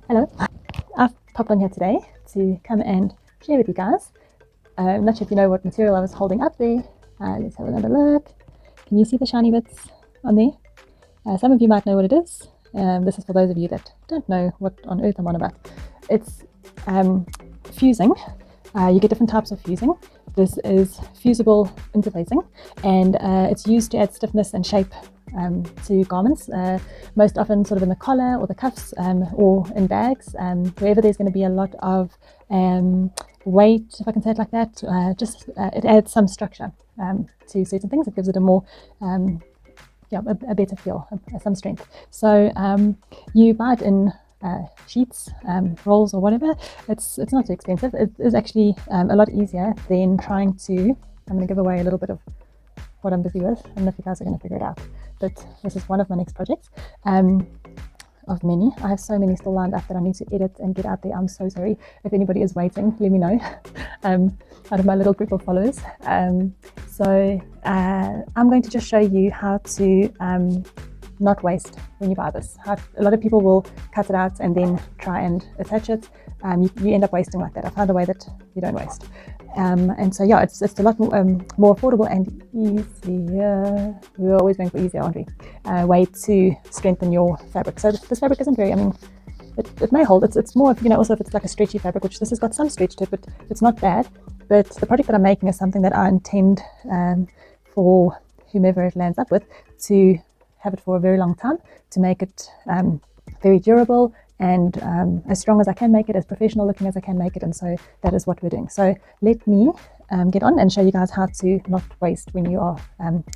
Hello, I've popped on here today to come and share with you guys. I'm not sure if you know what material I was holding up there. Let's have another look. Can you see the shiny bits on there? Some of you might know what it is. This is for those of you that don't know what on earth I'm on about. It's fusing. You get different types of fusing. This is fusible interlacing, and it's used to add stiffness and shape to garments, most often sort of in the collar or the cuffs, or in bags, wherever there's going to be a lot of weight, if I can say it like that. It adds some structure to certain things. It gives it a more a better feel, some strength. So you buy it in sheets, rolls, or whatever. It's not too expensive. It is actually a lot easier than trying to. I'm going to give away a little bit of what I'm busy with. I don't know if you guys are going to figure it out, but this is one of my next projects of many. I have so many still lined up that I need to edit and get out there. I'm so sorry. If anybody is waiting, let me know out of my little group of followers. So I'm going to just show you how to not waste when you buy this. A lot of people will cut it out and then try and attach it. You end up wasting like that. I found a way that you don't waste. And so yeah, it's a lot more affordable and easier. We're always going for easier, aren't we? Way to strengthen your fabric. So this fabric isn't very, it may hold. It's more of, also if it's like a stretchy fabric, which this has got some stretch to it, but it's not bad. But the project that I'm making is something that I intend for whomever it lands up with to have it for a very long time, to make it very durable and as strong as I can make it, as professional looking as I can make it. And so that is what we're doing. So let me get on and show you guys how to not waste when you are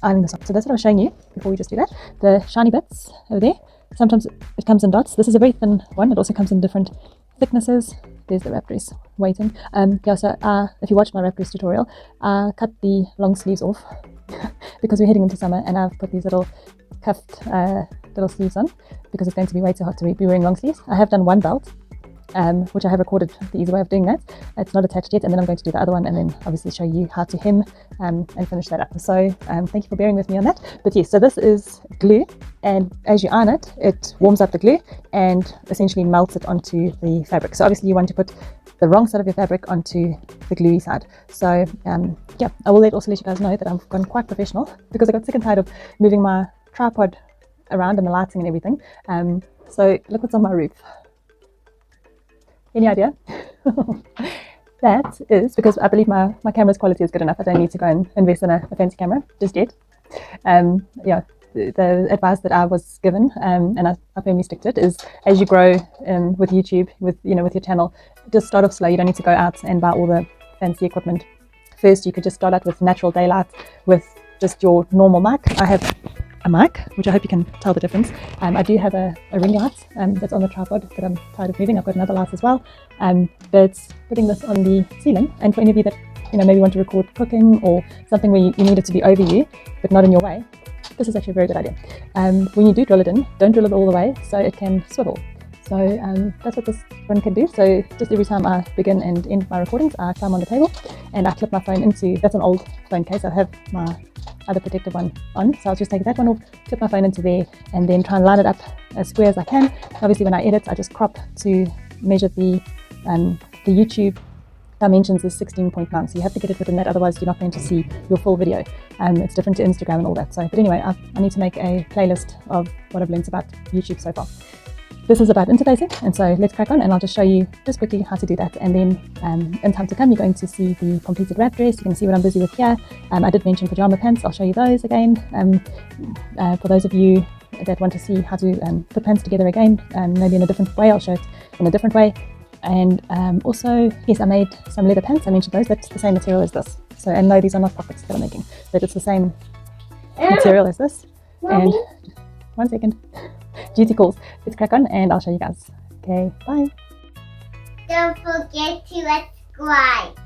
ironing this on. So that's what I was showing you before we just do that. The shiny bits over there, sometimes it comes in dots. This is a very thin one. It also comes in different thicknesses. There's the wrap dress waiting. So if you watch my wrap dress tutorial, I cut the long sleeves off because we're heading into summer, and I've put these little cuffed little sleeves on because it's going to be way too hot to be wearing long sleeves. I have done one belt, which I have recorded the easy way of doing that. It's not attached yet, and then I'm going to do the other one and then obviously show you how to hem and finish that up. So thank you for bearing with me on that. But yes, so this is glue, and as you iron it, it warms up the glue and essentially melts it onto the fabric. So obviously you want to put the wrong side of your fabric onto the gluey side. So I will also let you guys know that I've gone quite professional because I got sick and tired of moving my tripod around and the lighting and everything. So look what's on my roof. Any idea? That is because I believe my camera's quality is good enough. I don't need to go and invest in a fancy camera just yet. The advice that I was given, and I firmly stick to it, is as you grow with YouTube, with your channel, just start off slow. You don't need to go out and buy all the fancy equipment. First, you could just start out with natural daylight with just your normal mic. I have a mic, which I hope you can tell the difference. I do have a ring light that's on the tripod that I'm tired of moving. I've got another light as well, but putting this on the ceiling, and for any of you that maybe want to record cooking or something where you need it to be over you but not in your way, this is actually a very good idea. When you do drill it in, don't drill it all the way so it can swivel. So that's what this one can do. So just every time I begin and end my recordings, I climb on the table and I clip my phone into, that's an old phone case, I have my other protective one on, so I'll just take that one off, clip my phone into there, and then try and line it up as square as I can. Obviously when I edit, I just crop to measure the YouTube dimensions is 16.9, so you have to get it within that, otherwise you're not going to see your full video. It's different to Instagram and all that. So, but anyway, I need to make a playlist of what I've learned about YouTube so far. This is about interlacing, and so let's crack on, and I'll just show you just quickly how to do that, and then in time to come you're going to see the completed wrap dress. You can see what I'm busy with here. I did mention pajama pants. I'll show you those again for those of you that want to see how to put pants together again, maybe in a different way. I'll show it in a different way. And also, yes, I made some leather pants. I mentioned those. That's the same material as this. So, and no, these are not pockets that I'm making, but it's the same material as this. And 1 second. Duty calls. Let's crack on and I'll show you guys. Okay, bye. Don't forget to subscribe.